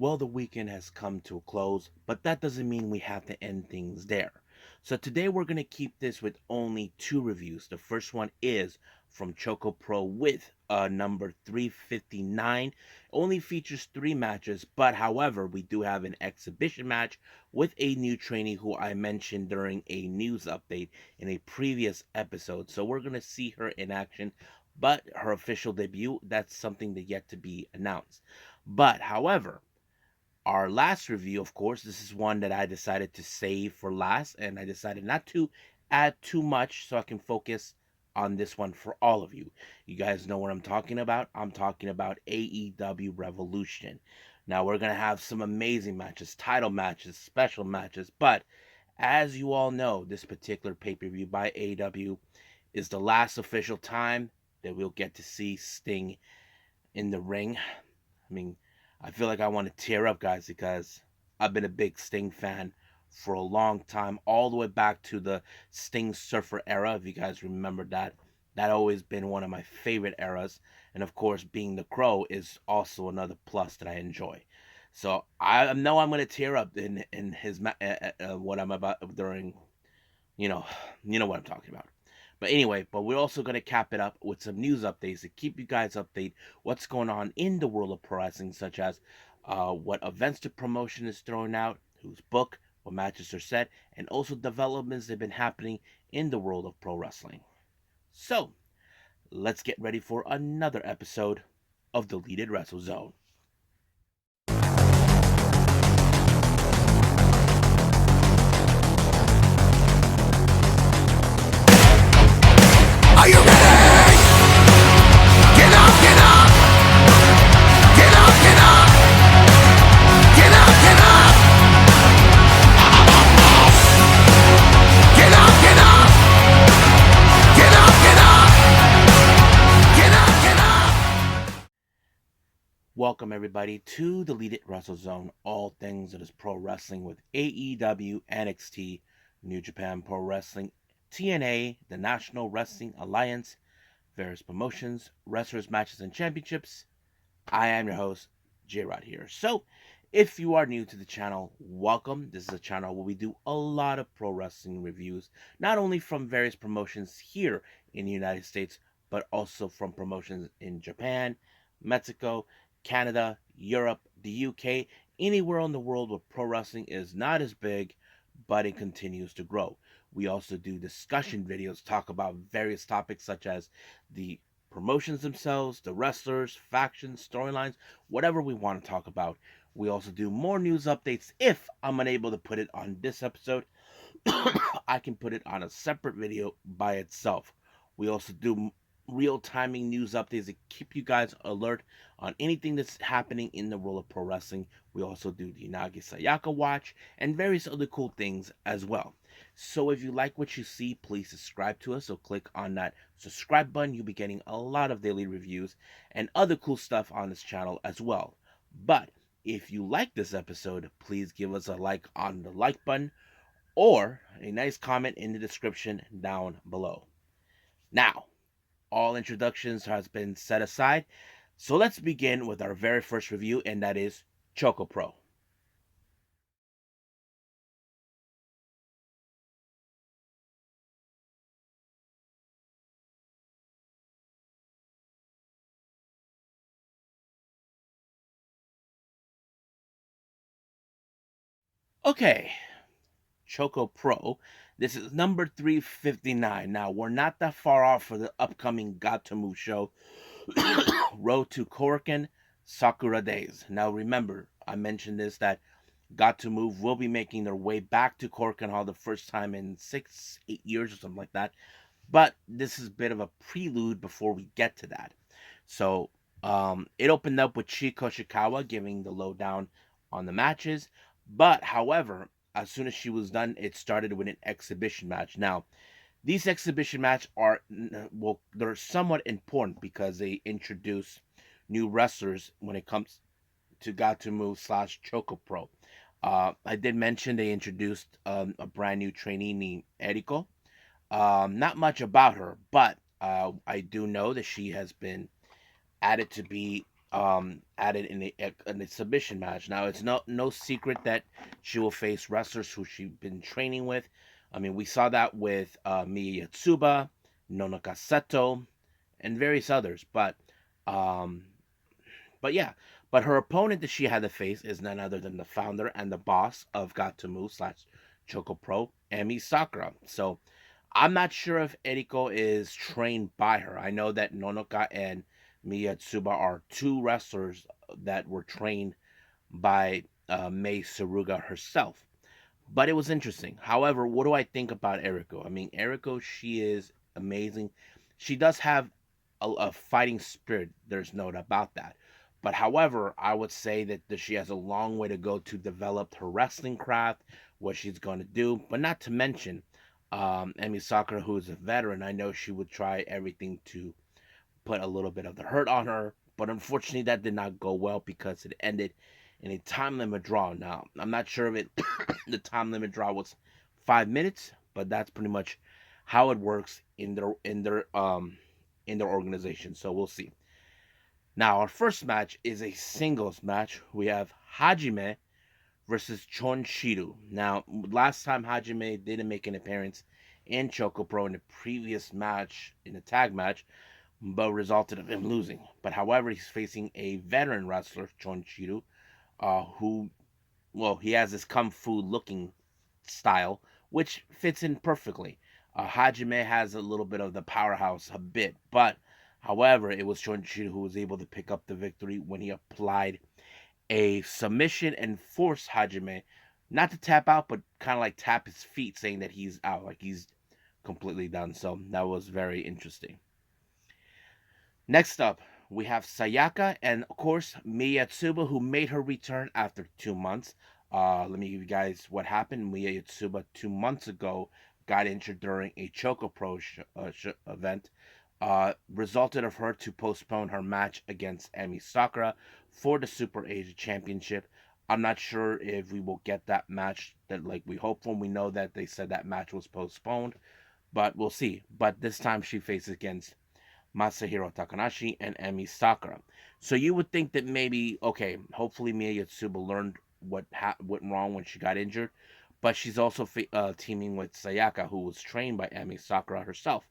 Well, the weekend has come to a close, but that doesn't mean we have to end things there. So today we're going to keep this with only two reviews. The first one is from ChocoPro with number 359. Only features three matches, but however, we do have an exhibition match with a new trainee who I mentioned during a news update in a previous episode. So we're going to see her in action, but her official debut, that's something that yet to be announced. But however, our last review, of course, this is one that I decided to save for last, and I decided not to add too much so I can focus on this one for all of you. You guys know what I'm talking about. I'm talking about AEW Revolution. Now, we're going to have some amazing matches, title matches, special matches, but as you all know, this particular pay per view by AEW is the last official time that we'll get to see Sting in the ring. I mean, I feel like I want to tear up, guys, because I've been a big Sting fan for a long time, all the way back to the Sting Surfer era. If you guys remember that, that always been one of my favorite eras. And of course, being the Crow is also another plus that I enjoy. So I know I'm gonna tear up in his what I'm about during, you know, you know what I'm talking about. But anyway, but we're also going to cap it up with some news updates to keep you guys updated what's going on in the world of pro wrestling, such as what events the promotion is throwing out, who's booked, what matches are set, and also developments that have been happening in the world of pro wrestling. So, let's get ready for another episode of Deleted Wrestle Zone. Are you ready? Get up, get up! Get up, get up! Get up, get up! Get up, get up! Get up, get up! Get up, get up! Welcome everybody to Deleted Wrestle Zone, all things that is pro wrestling with AEW, NXT, New Japan Pro Wrestling, TNA, the National Wrestling Alliance, various promotions, wrestlers, matches, and championships. I am your host, J Rod here. So, if you are new to the channel, welcome. This is a channel where we do a lot of pro wrestling reviews, not only from various promotions here in the United States, but also from promotions in Japan, Mexico, Canada, Europe, the UK, anywhere in the world where pro wrestling is not as big, but it continues to grow. We also do discussion videos, talk about various topics such as the promotions themselves, the wrestlers, factions, storylines, whatever we want to talk about. We also do more news updates. If I'm unable to put it on this episode, I can put it on a separate video by itself. We also do real timing news updates to keep you guys alert on anything that's happening in the world of pro wrestling. We also do the Inagi Sayaka watch and various other cool things as well. So if you like what you see, please subscribe to us. So click on that subscribe button. You'll be getting a lot of daily reviews and other cool stuff on this channel as well. But if you like this episode, please give us a like on the like button or a nice comment in the description down below. Now, all introductions has been set aside, so let's begin with our very first review, and that is ChocoPro. Okay, ChocoPro. This is number 359. Now, we're not that far off for the upcoming Gatoh show, Road to Korakuen Sakura Days. Now, remember, I mentioned this that Gatoh will be making their way back to Korakuen Hall the first time in 8 years or something like that. But this is a bit of a prelude before we get to that. So, it opened up with Chiko Shikawa giving the lowdown on the matches. But, however, as soon as she was done, it started with an exhibition match. Now, these exhibition matches are, well, they're somewhat important because they introduce new wrestlers when it comes to Gatoh slash ChocoPro. I did mention they introduced a brand new trainee named Eriko. Not much about her, but I do know that she has been added to be added in a submission match. Now it's no secret that she will face wrestlers who she's been training with. I mean, we saw that with Miya Yatsuba, Nonaka Seto, and various others. Um, but yeah, but her opponent that she had to face is none other than the founder and the boss of Gatoh slash ChocoPro, Emi Sakura. So I'm not sure if Eriko is trained by her. I know that Nonoka and Miyatsuba are two wrestlers that were trained by Mei Saruga herself. But it was interesting. However, what do I think about Eriko? I mean, Eriko, she is amazing. She does have a fighting spirit. There's no doubt about that. But however, I would say that she has a long way to go to develop her wrestling craft, what she's going to do. But not to mention, Emi Sakura, who is a veteran, I know she would try everything to put a little bit of the hurt on her. But unfortunately, that did not go well because it ended in a time limit draw. Now, I'm not sure if the time limit draw was 5 minutes, but that's pretty much how it works in their organization. So we'll see. Now, our first match is a singles match. We have Hajime versus Chon Shiru. Now, last time Hajime didn't make an appearance in ChocoPro in the previous match, in the tag match, but resulted in him losing. But however, he's facing a veteran wrestler, Chon Shiru, who, well, he has this kung fu looking style, which fits in perfectly. Hajime has a little bit of the powerhouse, a bit, but however, it was Chon Shiru who was able to pick up the victory when he applied a submission and forced Hajime not to tap out, but kind of like tap his feet, saying that he's out, like he's completely done. So that was very interesting. Next up, we have Sayaka and, of course, Miyatsuba, who made her return after 2 months. Let me give you guys what happened. Miyatsuba 2 months ago got injured during a ChocoPro event, resulted of her to postpone her match against Emi Sakura for the Super Asia Championship. I'm not sure if we will get that match that like we hope for. We know that they said that match was postponed, but we'll see. But this time she faces against Masahiro Takanashi and Emi Sakura. So you would think that maybe, okay, hopefully Miya Yatsuba learned what went wrong when she got injured, but she's also teaming with Sayaka, who was trained by Emi Sakura herself.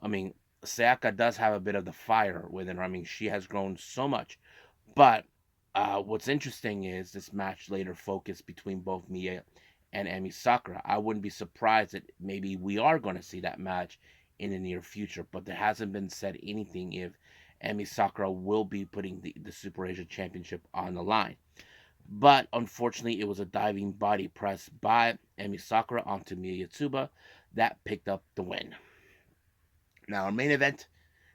I mean, Sayaka does have a bit of the fire within her. I mean, she has grown so much. But what's interesting is this match later focused between both Mia and Emi Sakura. I wouldn't be surprised that maybe we are going to see that match in the near future, but there hasn't been said anything if Emi Sakura will be putting the Super Asia Championship on the line. But unfortunately, it was a diving body press by Emi Sakura onto Miya Yatsuba that picked up the win. Now, our main event,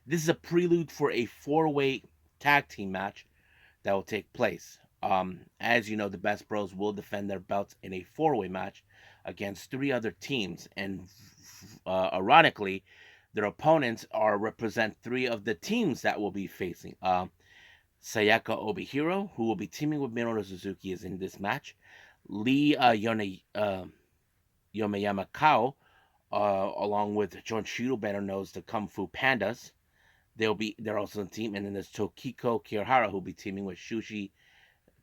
this is a prelude for a four-way tag team match that will take place. As you know, the Best Bros will defend their belts in a four-way match against three other teams, and ironically, their opponents are represent three of the teams that will be facing. Sayaka Obihiro, who will be teaming with Minoru Suzuki, is in this match. Lee Yomayama Kao, along with John Shiro, better known as the Kung Fu Pandas. They're also in the team, and then there's Tokiko Kirihara, who'll be teaming with Shushi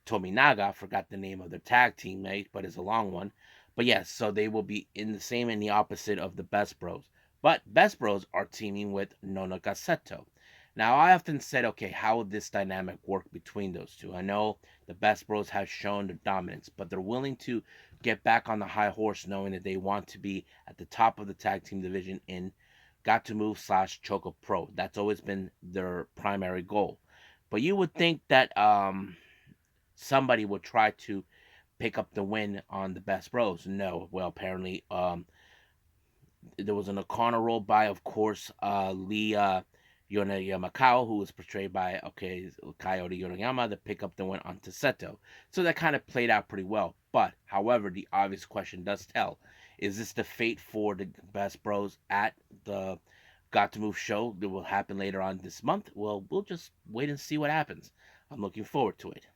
Tominaga. I forgot the name of their tag teammate, but it's a long one. But yes, so they will be in the same and the opposite of the Best Bros. But Best Bros are teaming with Nonaka Seto. Now, I often said, okay, how would this dynamic work between those two? I know the Best Bros have shown their dominance, but they're willing to get back on the high horse knowing that they want to be at the top of the tag team division in Gatoh slash ChocoPro. That's always been their primary goal. But you would think that somebody would try to pick up the win on the Best Bros. No, well, apparently there was an O'Connor roll by, of course, Lee Yonayama Kao, who was portrayed by, okay, Coyote Yonoyama, to pick up the win on Seto. So that kind of played out pretty well. But, however, the obvious question does tell, is this the fate for the Best Bros at the Got to Move show that will happen later on this month? Well, we'll just wait and see what happens. I'm looking forward to it.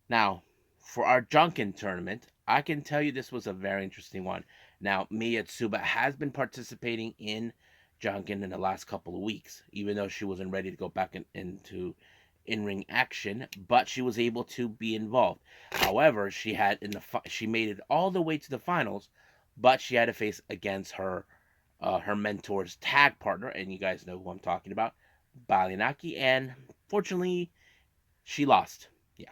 Now, for our Junkin tournament, I can tell you this was a very interesting one. Now, Miyatsuba has been participating in Junkin in the last couple of weeks, even though she wasn't ready to go back into in-ring action, but she was able to be involved. However, she made it all the way to the finals, but she had to face against her mentor's tag partner, and you guys know who I'm talking about, Balinaki, and fortunately, she lost. Yeah,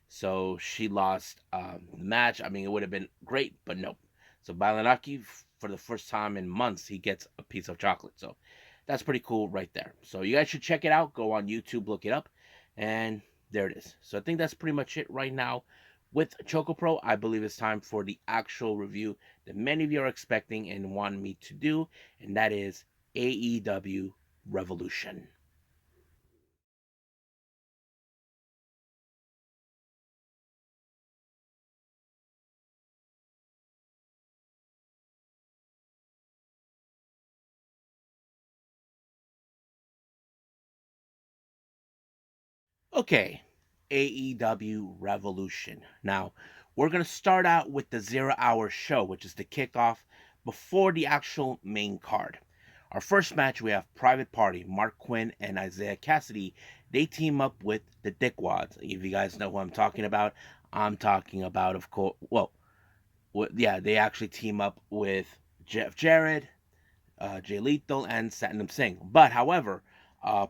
so she lost the match. I mean, it would have been great, but no. So Balinaki, for the first time in months, he gets a piece of chocolate. So that's pretty cool right there. So you guys should check it out. Go on YouTube, look it up, and there it is. So I think that's pretty much it right now with ChocoPro. I believe it's time for the actual review that many of you are expecting and want me to do, and that is AEW Revolution. Okay, AEW Revolution. Now, we're going to start out with the 0 hour show, which is the kickoff before the actual main card. Our first match, we have Private Party, Mark Quinn and Isaiah Cassidy. They team up with the Dickwads. If you guys know who I'm talking about, of course. Well, yeah, they actually team up with Jeff Jarrett, Jay Lethal, and Satnam Singh. But however,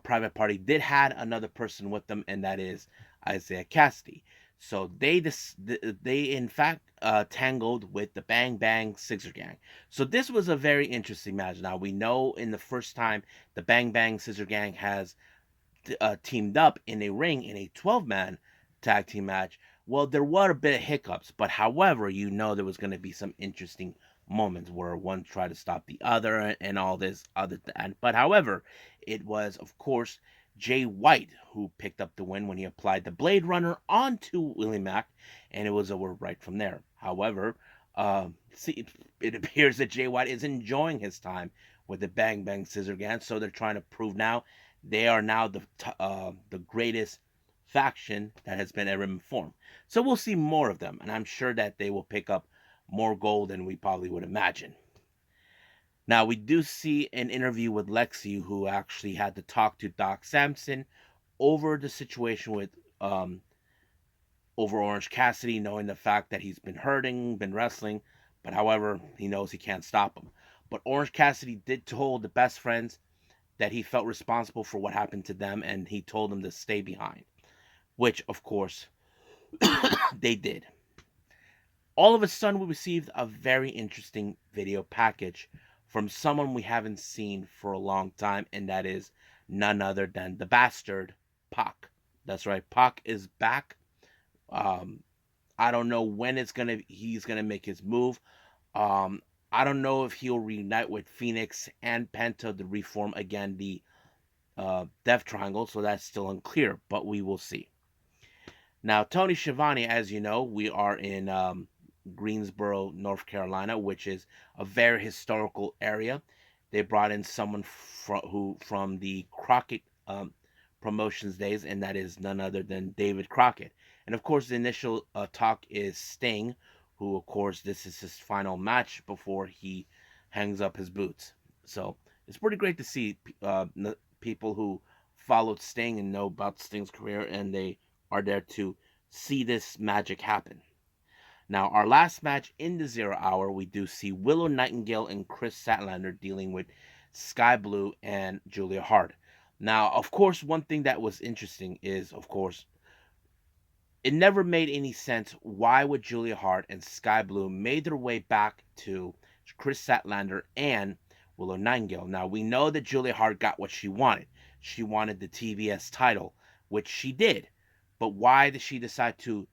Private Party did had another person with them, and that is Isaiah Cassidy. So they in fact tangled with the Bang Bang Scissor Gang. So this was a very interesting match. Now we know in the first time the Bang Bang Scissor Gang has teamed up in a ring in a 12-man tag team match, well, there were a bit of hiccups, but however, you know there was going to be some interesting moments where one tried to stop the other and all this other but however, it was of course Jay White who picked up the win when he applied the Blade Runner onto Willie Mack, and it was over right from there. However, see, it appears that Jay White is enjoying his time with the Bang Bang Scissor Gang, so they're trying to prove now they are now the greatest faction that has been ever formed. So we'll see more of them, and I'm sure that they will pick up more gold than we probably would imagine. Now we do see an interview with Lexi, who actually had to talk to Doc Samson over the situation with over Orange Cassidy, knowing the fact that he's been hurting, been wrestling, but however he knows he can't stop him. But Orange Cassidy did told the best friends that he felt responsible for what happened to them, and he told them to stay behind, which of course they did. All of a sudden, we received a very interesting video package from someone we haven't seen for a long time, and that is none other than the bastard Pac. That's right, Pac is back. Um, I don't know when he's gonna make his move. Um, I don't know if he'll reunite with Phoenix and Penta to reform again the Death Triangle, so that's still unclear, but we will see. Now, Tony Schiavone, as you know, we are in Greensboro, North Carolina, which is a very historical area. They brought in someone from the Crockett Promotions days, and that is none other than David Crockett. And of course, the initial talk is Sting, who, of course, this is his final match before he hangs up his boots. So it's pretty great to see people who followed Sting and know about Sting's career, and they are there to see this magic happen. Now, our last match in the 0 hour, we do see Willow Nightingale and Chris Statlander dealing with Sky Blue and Julia Hart. Now, of course, one thing that was interesting is, of course, it never made any sense why would Julia Hart and Sky Blue made their way back to Chris Statlander and Willow Nightingale. Now, we know that Julia Hart got what she wanted. She wanted the TBS title, which she did. But why did she decide to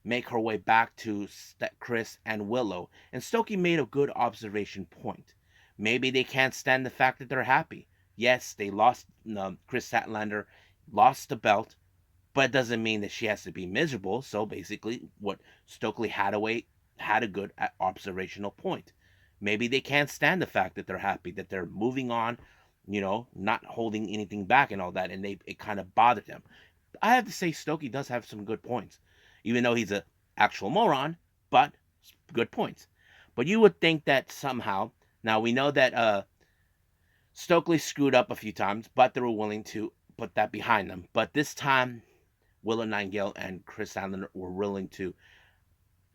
make her way back to Chris and Willow? And Stokey made a good observation point. Maybe they can't stand the fact that they're happy. Yes, they lost. Chris Statlander lost the belt, but it doesn't mean that she has to be miserable. So basically, what Stokely Hathaway had a good observational point. Maybe they can't stand the fact that they're happy, that they're moving on, not holding anything back and all that, and it kind of bothered them. I have to say, Stokey does have some good points, even though he's an actual moron, but good points. But you would think that somehow, now we know that Stokely screwed up a few times, but they were willing to put that behind them. But this time, Willow Nightingale and Chris Allen were willing to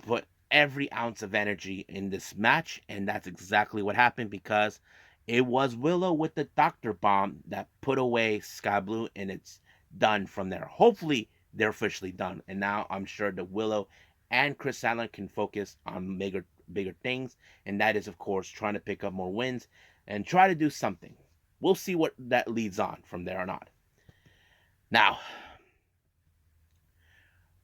put every ounce of energy in this match, and that's exactly what happened because it was Willow with the Doctor Bomb that put away Sky Blue, and it's done from there. Hopefully, they're officially done, and now I'm sure that Willow and Chris Allen can focus on bigger things, and that is, of course, trying to pick up more wins and try to do something. We'll see what that leads on from there or not. Now,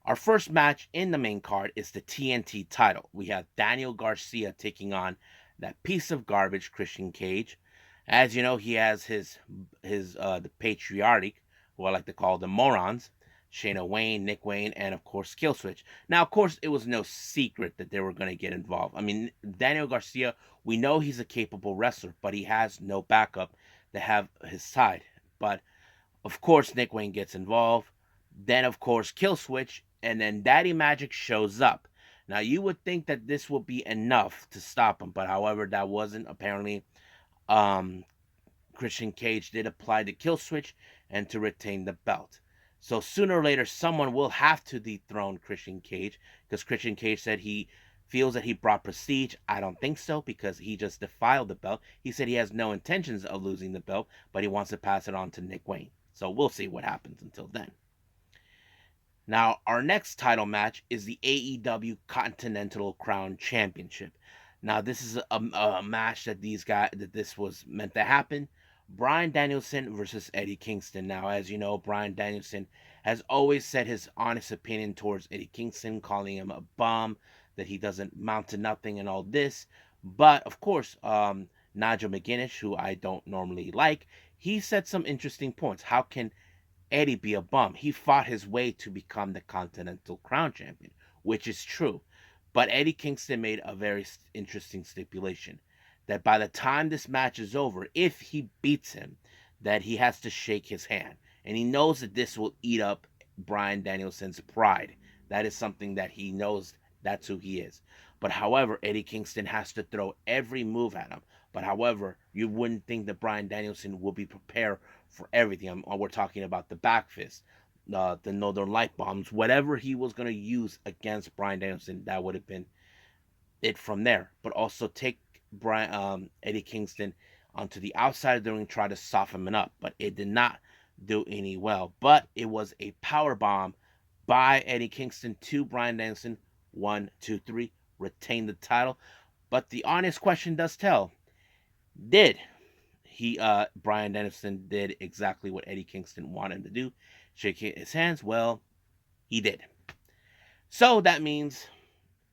our first match in the main card is the TNT title. We have Daniel Garcia taking on that piece of garbage Christian Cage. As you know, he has his the patriotic, who I like to call the morons, Shayna Wayne, Nick Wayne, and of course Killswitch. Now, of course, it was no secret that they were going to get involved. I mean, Daniel Garcia, we know he's a capable wrestler, but he has no backup to have his side. But of course, Nick Wayne gets involved. Then, of course, Killswitch, and then Daddy Magic shows up. Now, you would think that this would be enough to stop him, but however, that wasn't. Apparently, um, Christian Cage did apply the Killswitch and to retain the belt. So sooner or later, someone will have to dethrone Christian Cage because Christian Cage said he feels that he brought prestige. I don't think so because he just defiled the belt. He said he has no intentions of losing the belt, but he wants to pass it on to Nick Wayne. So we'll see what happens until then. Now, our next title match is the AEW Continental Crown Championship. Now, this is a match that this was meant to happen. Bryan Danielson versus Eddie Kingston. Now, as you know, Bryan Danielson has always said his honest opinion towards Eddie Kingston, calling him a bum, that he doesn't mount to nothing and all this. But, of course, Nigel McGuinness, who I don't normally like, he said some interesting points. How can Eddie be a bum? He fought his way to become the Continental Crown Champion, which is true. But Eddie Kingston made a very interesting stipulation that by the time this match is over, if he beats him, that he has to shake his hand. And he knows that this will eat up Bryan Danielson's pride. That is something that he knows that's who he is. But however, Eddie Kingston has to throw every move at him. But however, you wouldn't think that Bryan Danielson will be prepared for everything. We're talking about the back fist, the Northern Light bombs, whatever he was going to use against Bryan Danielson, that would have been it from there. But also take Eddie Kingston onto the outside of the ring, try to soften him up, but it did not do any well. But it was a power bomb by Eddie Kingston to Bryan Danielson. 1, 2, 3, retain the title. But the honest question does tell: did Bryan Danielson did exactly what Eddie Kingston wanted him to do? Shake his hands. Well, he did. So that means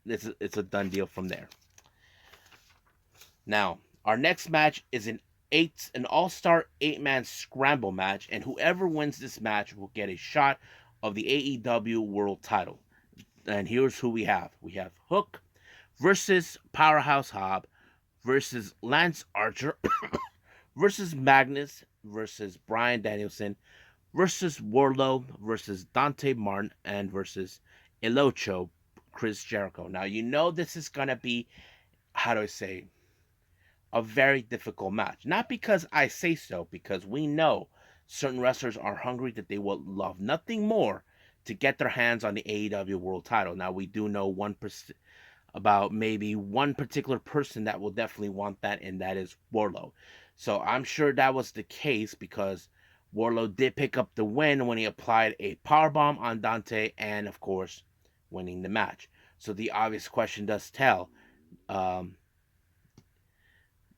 it's a done deal from there. Now, our next match is an all-star 8-man scramble match, and whoever wins this match will get a shot of the AEW World Title. And here's who we have. We have Hook versus Powerhouse Hobb versus Lance Archer versus Magnus versus Bryan Danielson versus Wardlow versus Dante Martin and versus El Ocho, Chris Jericho. Now, you know this is going to be, how do I say, a very difficult match. Not because I say so, because we know certain wrestlers are hungry that they will love nothing more to get their hands on the AEW World Title. Now, we do know about maybe one particular person that will definitely want that, and that is Wardlow. So I'm sure that was the case because Wardlow did pick up the win when he applied a powerbomb on Dante and, of course, winning the match. So the obvious question does tell, does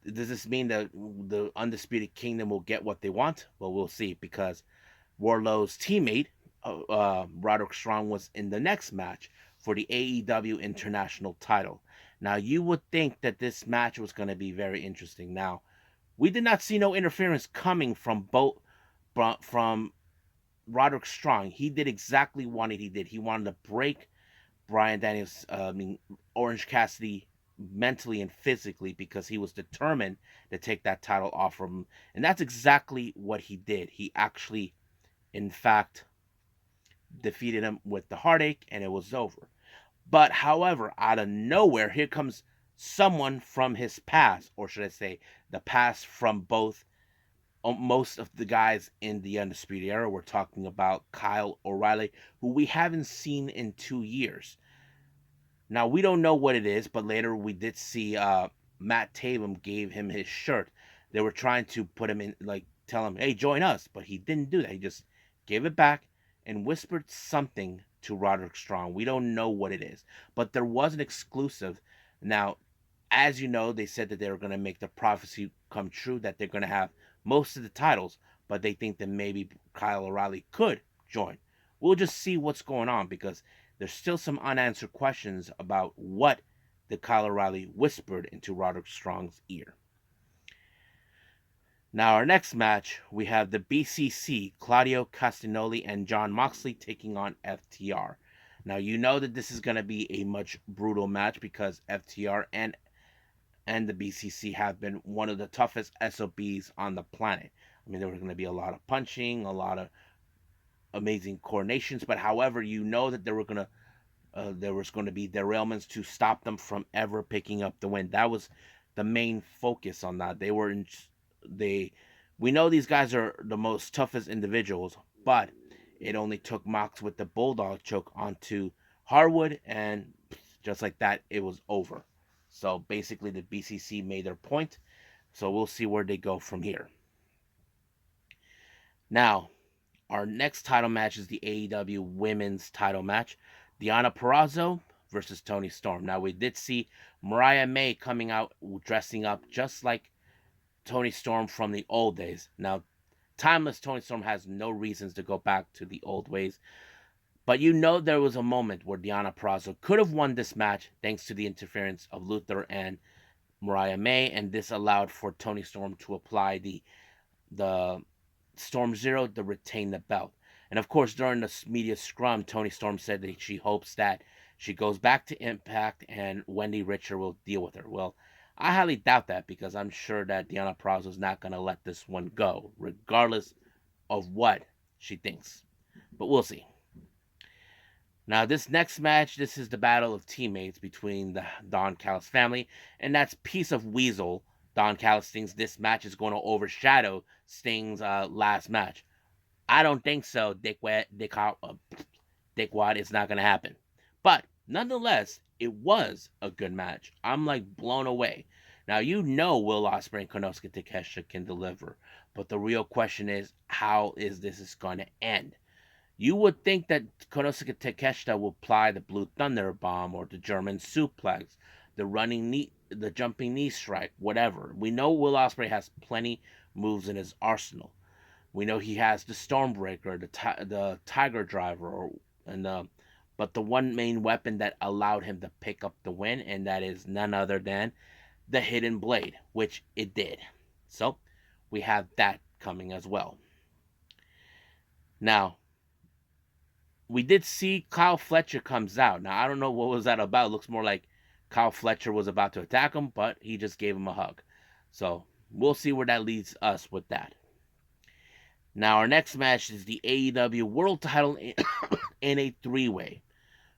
this mean that the Undisputed Kingdom will get what they want? Well, we'll see, because Wardlow's teammate, Roderick Strong, was in the next match for the AEW International title. Now, you would think that this match was going to be very interesting. Now, we did not see no interference coming from Roderick Strong. He did exactly what he did. He wanted to break Bryan Daniels, Orange Cassidy, mentally and physically, because he was determined to take that title off from him. And that's exactly what he did. He actually, in fact, defeated him with the heartache, and it was over. But however, out of nowhere, here comes someone from his past, or should I say, the past from both most of the guys in the Undisputed Era. We're talking about Kyle O'Reilly, who we haven't seen in 2 years. Now we don't know what it is, but later we did see Matt Taven gave him his shirt. They were trying to put him in, like tell him, "Hey, join us," but he didn't do that. He just gave it back and whispered something to Roderick Strong. We don't know what it is, but there was an exclusive. Now, as you know, they said that they were going to make the prophecy come true, that they're going to have most of the titles, but they think that maybe Kyle O'Reilly could join. We'll just see what's going on, because there's still some unanswered questions about what the Kyle O'Reilly whispered into Roderick Strong's ear. Now, our next match, we have the BCC, Claudio Castagnoli and John Moxley taking on FTR. Now, you know that this is going to be a much brutal match, because FTR and the BCC have been one of the toughest SOBs on the planet. I mean, there was going to be a lot of punching, a lot of amazing coordinations, but however, you know that there was going to be derailments to stop them from ever picking up the win. That was the main focus on that. They we know these guys are the most toughest individuals, but it only took Mox with the bulldog choke onto Harwood, and just like that, it was over. So basically, the BCC made their point. So we'll see where they go from here. Now, our next title match is the AEW Women's title match. Deonna Purrazzo versus Toni Storm. Now, we did see Mariah May coming out dressing up just like Toni Storm from the old days. Now, timeless Toni Storm has no reasons to go back to the old ways. But you know there was a moment where Deonna Purrazzo could have won this match thanks to the interference of Luther and Mariah May, and this allowed for Toni Storm to apply the Storm Zero to retain the belt. And of course, during the media scrum, Toni Storm said that she hopes that she goes back to Impact and Wendy Richter will deal with her. Well, I highly doubt that, because I'm sure that Deonna Purrazzo is not going to let this one go, regardless of what she thinks. But we'll see. Now, this next match, this is the battle of teammates between the Don Callis family, and that's Piece of Weasel. Don Callis thinks this match is going to overshadow Sting's last match. I don't think so, Dickwad. Dickwad, it's not going to happen. But nonetheless, it was a good match. I'm like blown away. Now, you know Will Ospreay and Konosuke Takeshita can deliver, but the real question is, how is this going to end? You would think that Konosuke Takeshita will apply the Blue Thunder Bomb or the German suplex, the jumping knee strike, whatever. We know Will Ospreay has plenty moves in his arsenal. We know he has the Stormbreaker, the Tiger Driver, but the one main weapon that allowed him to pick up the win, and that is none other than the Hidden Blade, which it did. So we have that coming as well. Now, we did see Kyle Fletcher comes out. Now, I don't know what was that about. It looks more like Kyle Fletcher was about to attack him, but he just gave him a hug. So we'll see where that leads us with that. Now, our next match is the AEW World Title in a three-way.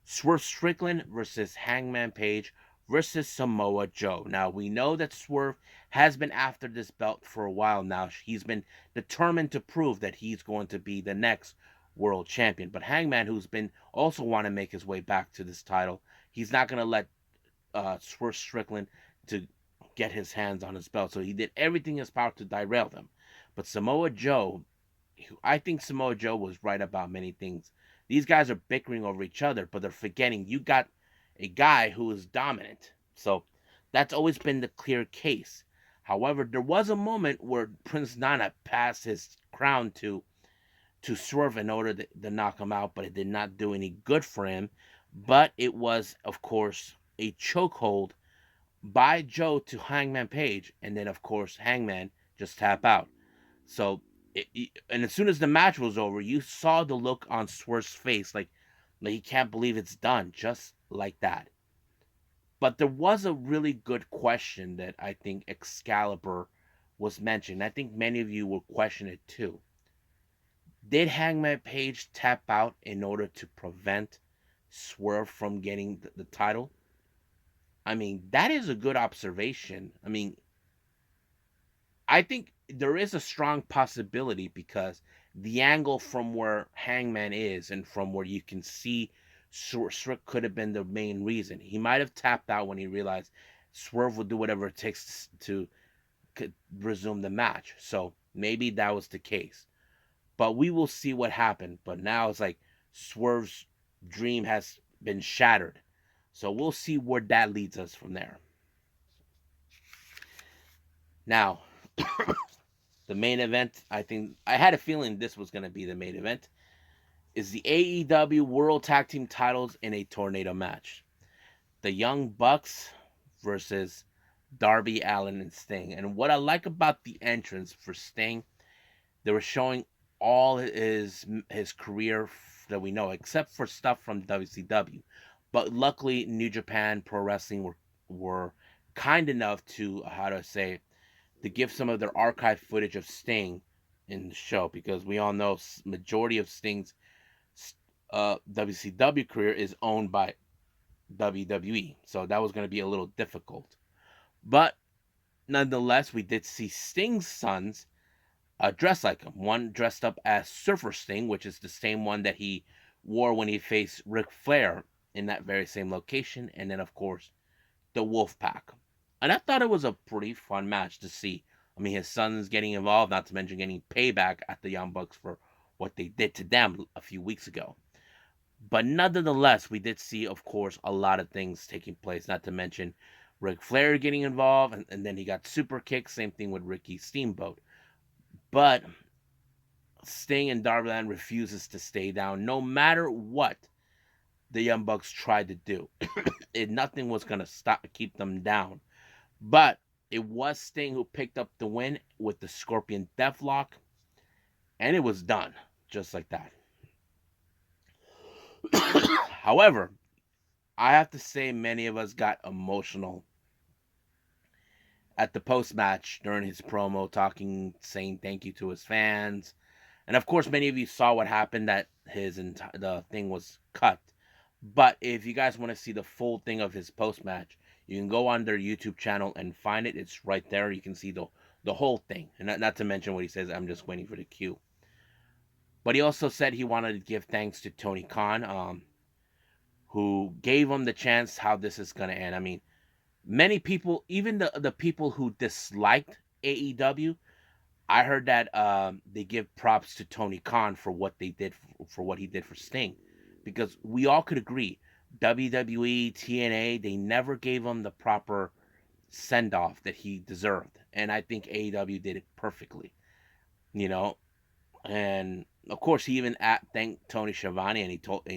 Swerve Strickland versus Hangman Page versus Samoa Joe. Now, we know that Swerve has been after this belt for a while now. He's been determined to prove that he's going to be the next world champion. But Hangman, who's been also want to make his way back to this title, he's not going to let Swerve Strickland to get his hands on his belt. So he did everything in his power to derail them. But Samoa Joe, I think Samoa Joe was right about many things. These guys are bickering over each other, but they're forgetting you got a guy who is dominant. So that's always been the clear case. However, there was a moment where Prince Nana passed his crown to Swerve in order to knock him out, but it did not do any good for him. But it was, of course, a chokehold by Joe to Hangman Page, and then, of course, Hangman just tap out. So, and as soon as the match was over, you saw the look on Swerve's face, like he can't believe it's done, just like that. But there was a really good question that I think Excalibur was mentioned. I think many of you will question it too. Did Hangman Page tap out in order to prevent Swerve from getting the title? I mean, that is a good observation. I mean, I think there is a strong possibility because the angle from where Hangman is and from where you can see Swerve could have been the main reason. He might have tapped out when he realized Swerve will do whatever it takes to resume the match. So maybe that was the case. But we will see what happened. But now it's like Swerve's dream has been shattered. So we'll see where that leads us from there. Now, the main event, I think I had a feeling this was going to be the main event, is the AEW World Tag Team titles in a tornado match. The Young Bucks versus Darby Allin and Sting. And what I like about the entrance for Sting, they were showing all his career that we know, except for stuff from WCW. But luckily, New Japan Pro Wrestling were kind enough to, how to say, to give some of their archive footage of Sting in the show, because we all know majority of Sting's WCW career is owned by WWE, so that was going to be a little difficult. But nonetheless, we did see Sting's sons dressed like him. One dressed up as Surfer Sting, which is the same one that he wore when he faced Ric Flair in that very same location, and then of course the Wolfpack. And I thought it was a pretty fun match to see. I mean, his son's getting involved, not to mention getting payback at the Young Bucks for what they did to them a few weeks ago. But nonetheless, we did see, of course, a lot of things taking place, not to mention Ric Flair getting involved, and then he got super kicked. Same thing with Ricky Steamboat. But Sting and Darby Allin refuses to stay down, no matter what the Young Bucks tried to do. Nothing was going to keep them down. But it was Sting who picked up the win with the Scorpion Deathlock, and it was done just like that. However, I have to say many of us got emotional at the post-match during his promo, saying thank you to his fans. And of course, many of you saw what happened, that the thing was cut. But if you guys want to see the full thing of his post-match, you can go on their YouTube channel and find it. It's right there. You can see the whole thing. And not to mention what he says, I'm just waiting for the cue. But he also said he wanted to give thanks to Tony Khan, who gave him the chance how this is going to end. I mean, many people, even the people who disliked AEW, I heard that they give props to Tony Khan for what they did for what he did for Sting, because we all could agree WWE, TNA, they never gave him the proper send off that he deserved, and I think AEW did it perfectly, you know. And of course, he even thanked Tony Schiavone, and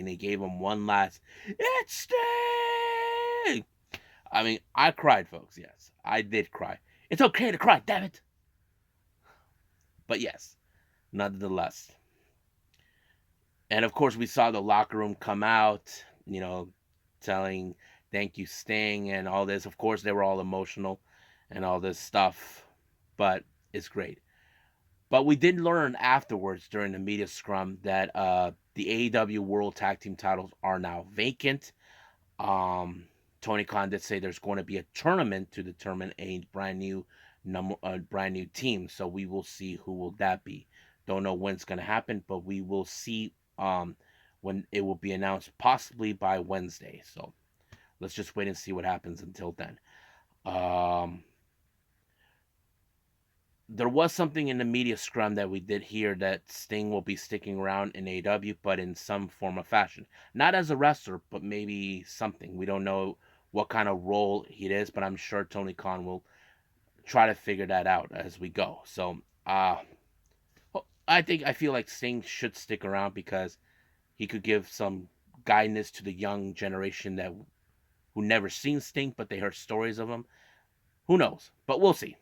he gave him one last "It's Sting." I mean, I cried, folks. Yes, I did cry. It's okay to cry, damn it. But yes, nonetheless. And of course, we saw the locker room come out, telling thank you, Sting, and all this. Of course, they were all emotional and all this stuff, but it's great. But we did learn afterwards during the media scrum that the AEW World Tag Team titles are now vacant. Tony Khan did say there's going to be a tournament to determine a brand new team. So we will see who will that be. Don't know when it's going to happen, but we will see when it will be announced, possibly by Wednesday. So let's just wait and see what happens until then. There was something in the media scrum that we did hear that Sting will be sticking around in AEW, but in some form of fashion. Not as a wrestler, but maybe something. We don't know what kind of role it is, but I'm sure Tony Khan will try to figure that out as we go. So, I feel like Sting should stick around because he could give some guidance to the young generation who never seen Sting, but they heard stories of him. Who knows? But we'll see.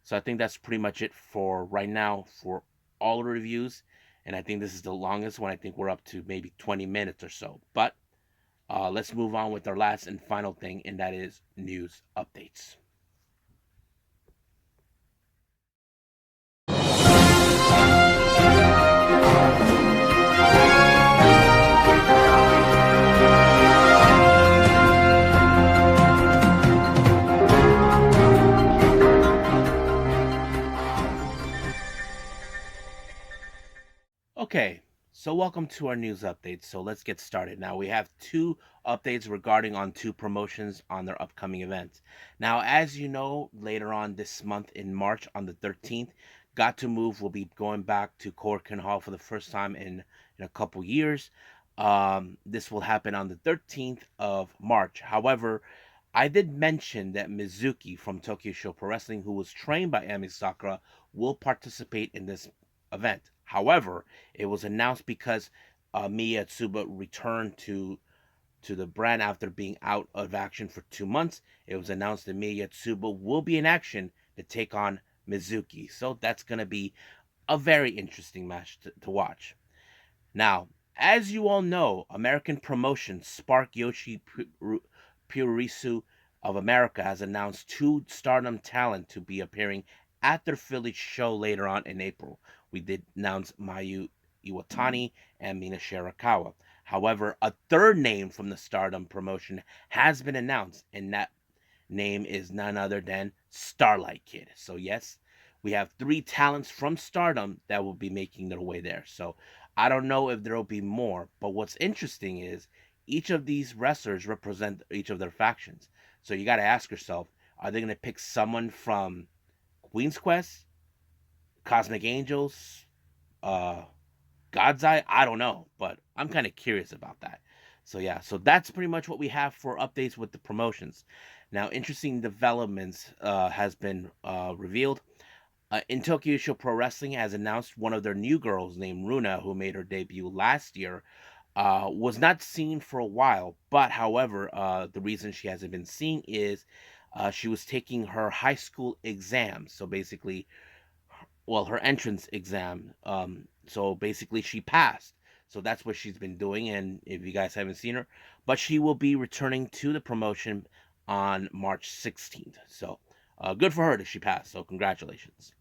So I think that's pretty much it for right now for all the reviews. And I think this is the longest one. I think we're up to maybe 20 minutes or so. But let's move on with our last and final thing, and that is news updates. So welcome to our news update. So let's get started. Now we have two updates regarding on two promotions on their upcoming events. Now, as you know, later on this month in March on the 13th, Got to Move will be going back to Corkin Hall for the first time in a couple years. This will happen on the 13th of March. However, I did mention that Mizuki from Tokyo Show Pro Wrestling, who was trained by Ami Sakura, will participate in this event. However, it was announced because Miya Tsuba returned to the brand after being out of action for 2 months. It was announced that Miya Tsuba will be in action to take on Mizuki. So that's going to be a very interesting match to watch. Now, as you all know, American promotion Spark Yoshi Puroresu of America has announced two Stardom talent to be appearing at their Philly show later on in April. We did announce Mayu Iwatani and Mina Shirakawa. However, a third name from the Stardom promotion has been announced, and that name is none other than Starlight Kid. So, yes, we have three talents from Stardom that will be making their way there. So, I don't know if there will be more, but what's interesting is each of these wrestlers represent each of their factions. So, you got to ask yourself, are they going to pick someone from Queen's Quest, Cosmic Angels, uh, God's Eye? I don't know, but I'm kind of curious about that. So yeah, so that's pretty much what we have for updates with the promotions. Now, interesting developments has been revealed. In Tokyo Show Pro Wrestling has announced one of their new girls named Runa, who made her debut last year, was not seen for a while. But however, the reason she hasn't been seen is she was taking her high school exam. So basically, well, her entrance exam. So basically, she passed. So that's what she's been doing. And if you guys haven't seen her, but she will be returning to the promotion on March 16th. So good for her that she passed. So congratulations.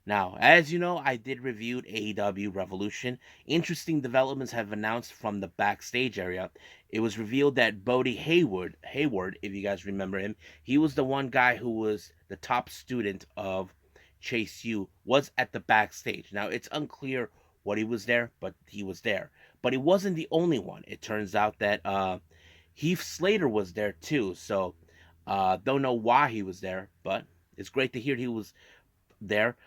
Now, as you know, I did review AEW REvolution. Interesting developments have announced from the backstage area. It was revealed that Bodie Hayward, if you guys remember him, he was the one guy who was the top student of Chase U, was at the backstage. Now, it's unclear what he was there, but he was there. But he wasn't the only one. It turns out that Heath Slater was there too. So, don't know why he was there, but it's great to hear he was there.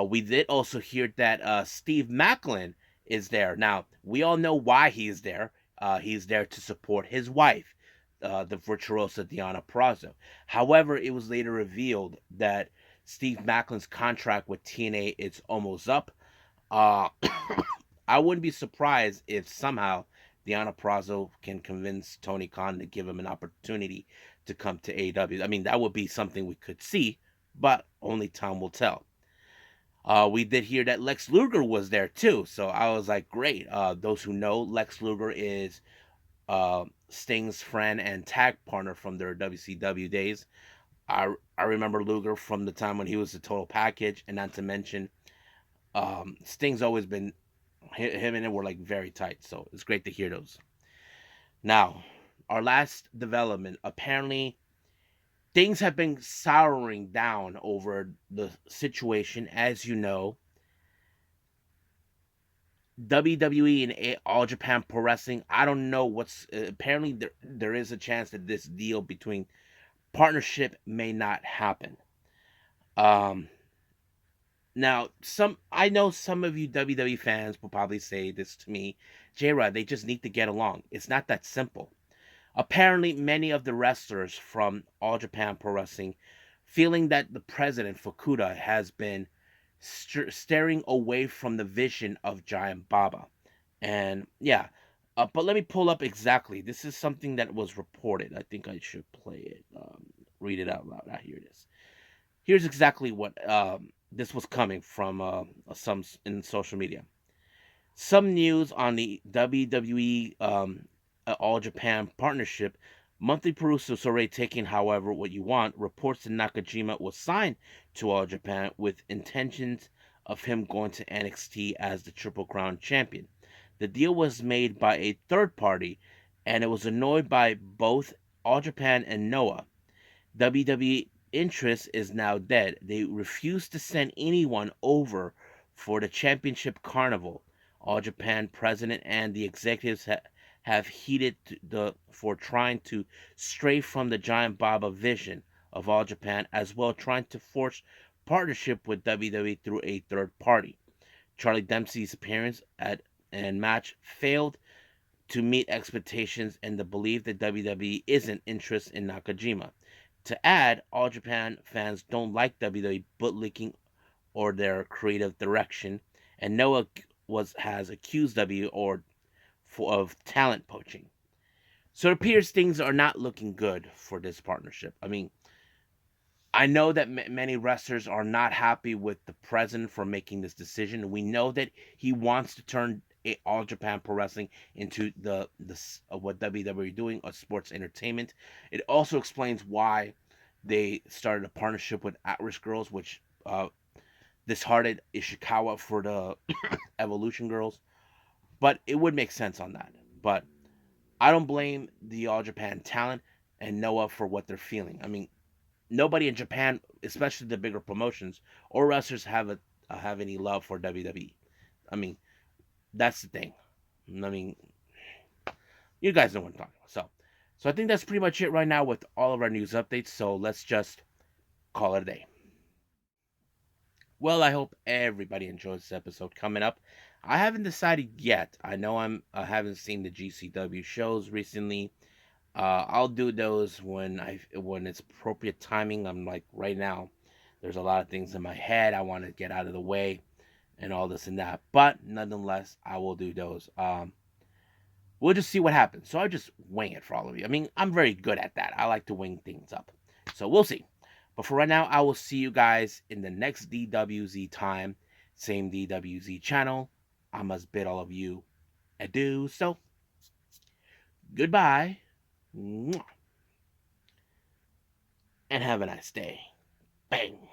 We did also hear that Steve Macklin is there. Now, we all know why he is there. He's there to support his wife, the virtuosa Deonna Purrazzo. However, it was later revealed that Steve Macklin's contract with TNA is almost up. Uh, I wouldn't be surprised if somehow Deonna Purrazzo can convince Tony Khan to give him an opportunity to come to AEW. I mean, that would be something we could see, but only time will tell. We did hear that Lex Luger was there too, so I was like, great. Those who know, Lex Luger is Sting's friend and tag partner from their WCW days. I remember Luger from the time when he was the Total Package, and not to mention, Sting's always been him and him were like very tight, so it's great to hear those. Now, our last development, apparently things have been souring down over the situation. As you know, WWE and All Japan Pro Wrestling, I don't know what's apparently there is a chance that this deal between partnership may not happen. Um Now, some I know some of you WWE fans will probably say this to me, J-Rod, they just need to get along. It's not that simple. Apparently, many of the wrestlers from All Japan Pro Wrestling feeling that the president Fukuda has been staring away from the vision of Giant Baba. And yeah, but let me pull up exactly. This is something that was reported. I think I should play it, read it out loud. Here it is. Here's exactly what this was coming from some in social media. Some news on the WWE All Japan partnership. Monthly Peruso Sorei taking, however, what you want. Reports that Nakajima was signed to All Japan with intentions of him going to NXT as the Triple Crown champion. The deal was made by a third party, and it was annoyed by both All Japan and Noah. WWE interest is now dead. They refuse to send anyone over for the championship carnival. All Japan president and the executives have heated for trying to stray from the giant Baba vision of All Japan, as well trying to force partnership with WWE through a third party. Charlie Dempsey's appearance at and match failed to meet expectations and the belief that WWE isn't interested in Nakajima. To add, All Japan fans don't like WWE bootlicking or their creative direction, and Noah has accused W of talent poaching. So it appears things are not looking good for this partnership. I mean, I know that many wrestlers are not happy with the president for making this decision. We know that he wants to turn All Japan Pro Wrestling into what WWE is doing, a sports entertainment. It also explains why they started a partnership with At Risk Girls, which disheartened Ishikawa for the Evolution Girls. But it would make sense on that. But I don't blame the All Japan talent and Noah for what they're feeling. I mean, nobody in Japan, especially the bigger promotions or wrestlers, have any love for WWE. I mean, that's the thing. I mean, you guys know what I'm talking about. So I think that's pretty much it right now with all of our news updates. So let's just call it a day. Well, I hope everybody enjoys this episode. Coming up, I haven't decided yet. I know I haven't seen the GCW shows recently. I'll do those when it's appropriate timing. I'm like right now, there's a lot of things in my head I want to get out of the way and all this and that. But nonetheless, I will do those. We'll just see what happens. So I just wing it for all of you. I mean, I'm very good at that. I like to wing things up. So we'll see. But for right now, I will see you guys in the next DWZ time. Same DWZ channel. I must bid all of you adieu. So, goodbye. And have a nice day. Bang.